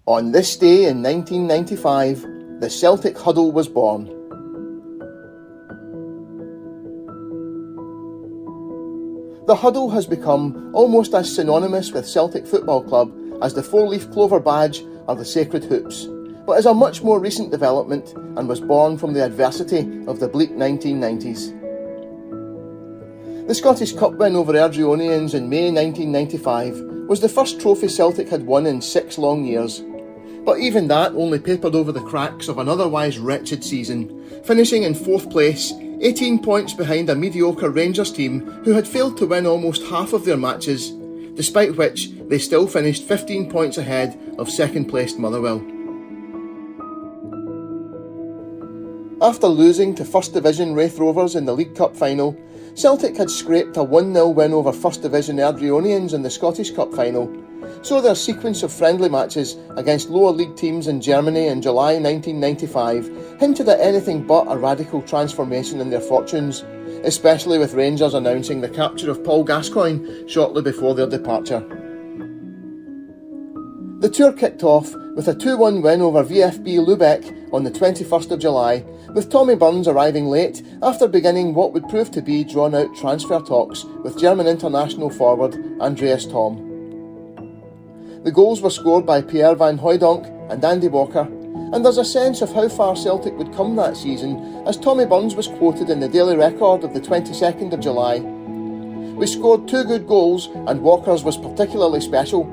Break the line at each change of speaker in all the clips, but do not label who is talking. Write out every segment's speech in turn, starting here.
On this day in 1995, the Celtic Huddle was born. The Huddle has become almost as synonymous with Celtic Football Club as the four-leaf clover badge or the sacred hoops, but is a much more recent development and was born from the adversity of the bleak 1990s. The Scottish Cup win over Airdrieonians in May 1995 was the first trophy Celtic had won in 6 long years, but even that only papered over the cracks of an otherwise wretched season, finishing in 4th place, 18 points behind a mediocre Rangers team who had failed to win almost half of their matches, despite which they still finished 15 points ahead of 2nd placed Motherwell. After losing to 1st Division Raith Rovers in the League Cup final, Celtic had scraped a 1-0 win over 1st Division Airdrieonians in the Scottish Cup final, so their sequence of friendly matches against lower league teams in Germany in July 1995 hinted at anything but a radical transformation in their fortunes, especially with Rangers announcing the capture of Paul Gascoigne shortly before their departure. The tour kicked off with a 2-1 win over VfB Lübeck on the 21st of July, with Tommy Burns arriving late after beginning what would prove to be drawn-out transfer talks with German international forward Andreas Thom. The goals were scored by Pierre van Hooijdonk and Andy Walker, and there's a sense of how far Celtic would come that season, as Tommy Burns was quoted in the Daily Record of the 22nd of July. "We scored 2 good goals, and Walker's was particularly special.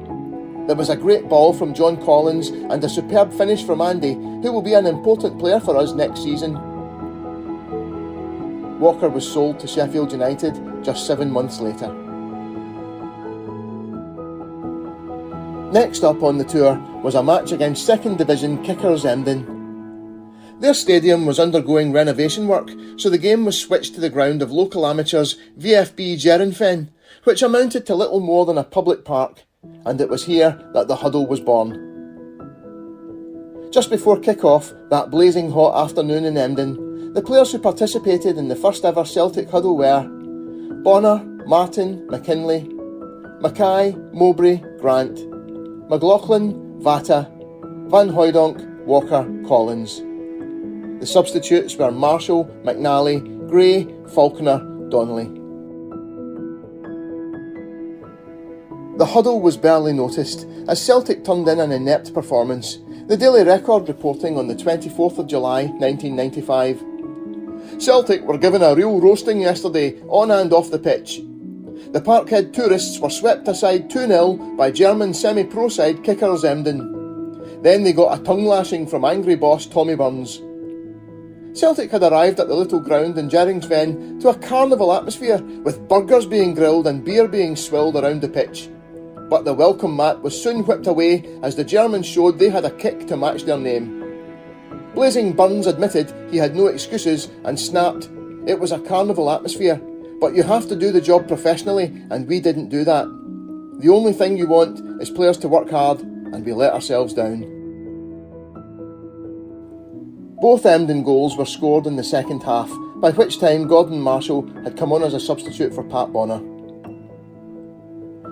There was a great ball from John Collins and a superb finish from Andy, who will be an important player for us next season." Walker was sold to Sheffield United just 7 months later. Next up on the tour was a match against 2nd Division kickers Emden. Their stadium was undergoing renovation work, so the game was switched to the ground of local amateurs VfB Jerrenfen, which amounted to little more than a public park, and it was here that the Huddle was born. Just before kick-off that blazing hot afternoon in Emden, the players who participated in the first ever Celtic Huddle were Bonner, Martin, McKinlay, Mackay, Mowbray, Grant, McLaughlin, Vata, Van Hooijdonk, Walker, Collins. The substitutes were Marshall, McNally, Gray, Faulkner, Donnelly. The Huddle was barely noticed as Celtic turned in an inept performance, the Daily Record reporting on the 24th of July 1995. "Celtic were given a real roasting yesterday, on and off the pitch. The Parkhead tourists were swept aside 2-0 by German semi-pro side kickers Emden. Then they got a tongue-lashing from angry boss Tommy Burns." Celtic had arrived at the little ground in Jerringsven to a carnival atmosphere, with burgers being grilled and beer being swilled around the pitch. But the welcome mat was soon whipped away as the Germans showed they had a kick to match their name. Blazing Burns admitted he had no excuses and snapped, "It was a carnival atmosphere, but you have to do the job professionally, and we didn't do that. The only thing you want is players to work hard, and we let ourselves down." Both Emden goals were scored in the second half, by which time Gordon Marshall had come on as a substitute for Pat Bonner.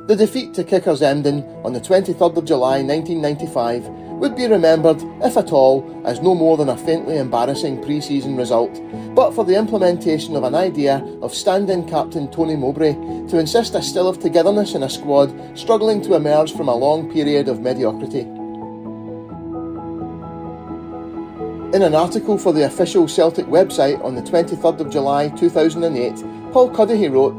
The defeat to kickers Emden on the 23rd of July 1995 would be remembered, if at all, as no more than a faintly embarrassing pre-season result, but for the implementation of an idea of stand-in captain Tony Mowbray to insist a still of togetherness in a squad struggling to emerge from a long period of mediocrity. In an article for the official Celtic website on the 23rd of July 2008, Paul Cuddihy wrote,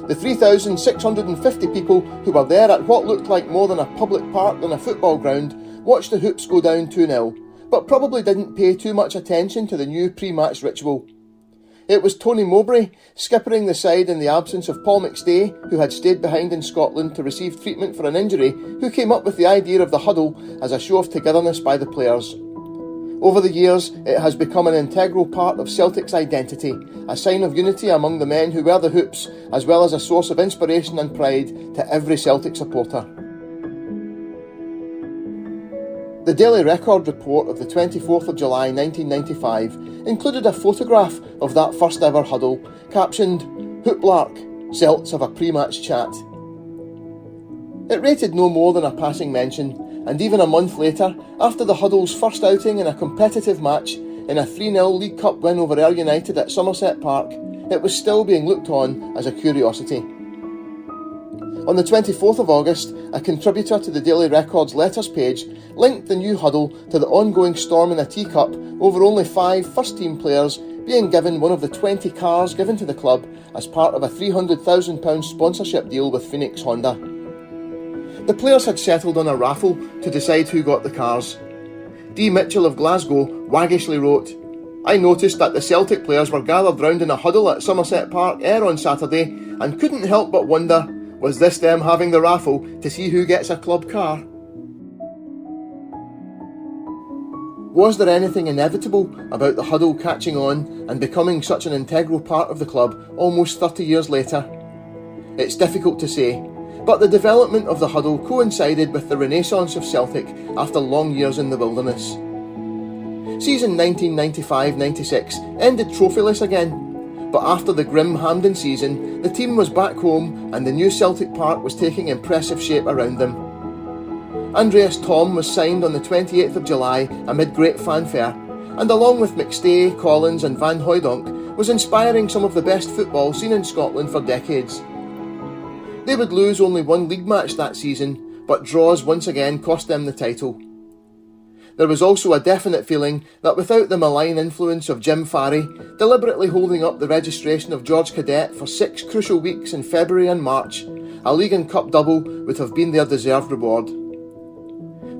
"The 3,650 people who were there at what looked like more than a public park than a football ground watched the Hoops go down 2-0, but probably didn't pay too much attention to the new pre-match ritual. It was Tony Mowbray, skippering the side in the absence of Paul McStay, who had stayed behind in Scotland to receive treatment for an injury, who came up with the idea of the Huddle as a show of togetherness by the players. Over the years, it has become an integral part of Celtic's identity, a sign of unity among the men who wear the Hoops, as well as a source of inspiration and pride to every Celtic supporter." The Daily Record report of the 24th of July 1995 included a photograph of that first ever Huddle, captioned, "Hooplark, Celts have a pre-match chat." It rated no more than a passing mention, and even a month later, after the Huddle's first outing in a competitive match in a 3-0 League Cup win over Ayr United at Somerset Park, it was still being looked on as a curiosity. On the 24th of August, a contributor to the Daily Record's letters page linked the new Huddle to the ongoing storm in a teacup over only 5 first-team players being given one of the 20 cars given to the club as part of a £300,000 sponsorship deal with Phoenix Honda. The players had settled on a raffle to decide who got the cars. D. Mitchell of Glasgow waggishly wrote, "I noticed that the Celtic players were gathered round in a huddle at Somerset Park Ayr on Saturday and couldn't help but wonder, was this them having the raffle to see who gets a club car?" Was there anything inevitable about the Huddle catching on and becoming such an integral part of the club almost 30 years later? It's difficult to say, but the development of the Huddle coincided with the renaissance of Celtic after long years in the wilderness. Season 1995-96 ended trophyless again, but after the grim Hampden season, the team was back home and the new Celtic Park was taking impressive shape around them. Andreas Thom was signed on the 28th of July amid great fanfare, and along with McStay, Collins and Van Hooijdonk was inspiring some of the best football seen in Scotland for decades. They would lose only one league match that season, but draws once again cost them the title. There was also a definite feeling that without the malign influence of Jim Farry, deliberately holding up the registration of George Cadet for 6 crucial weeks in February and March, a League and Cup double would have been their deserved reward.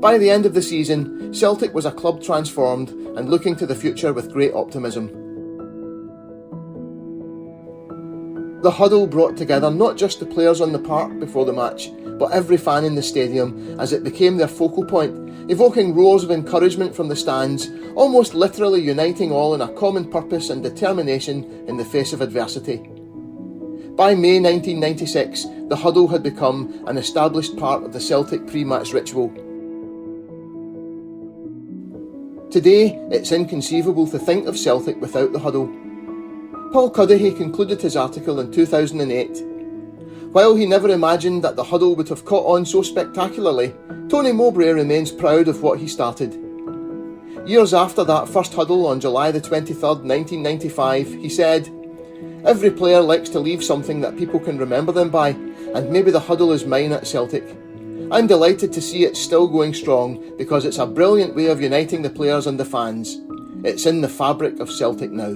By the end of the season, Celtic was a club transformed and looking to the future with great optimism. The Huddle brought together not just the players on the park before the match, but every fan in the stadium as it became their focal point, evoking roars of encouragement from the stands, almost literally uniting all in a common purpose and determination in the face of adversity. By May 1996, the Huddle had become an established part of the Celtic pre-match ritual. Today, it's inconceivable to think of Celtic without the Huddle. Paul Cuddihy concluded his article in 2008. While he never imagined that the Huddle would have caught on so spectacularly, Tony Mowbray remains proud of what he started. Years after that first Huddle on July the 23rd, 1995, he said, "Every player likes to leave something that people can remember them by, and maybe the Huddle is mine at Celtic. I'm delighted to see it still going strong because it's a brilliant way of uniting the players and the fans. It's in the fabric of Celtic now."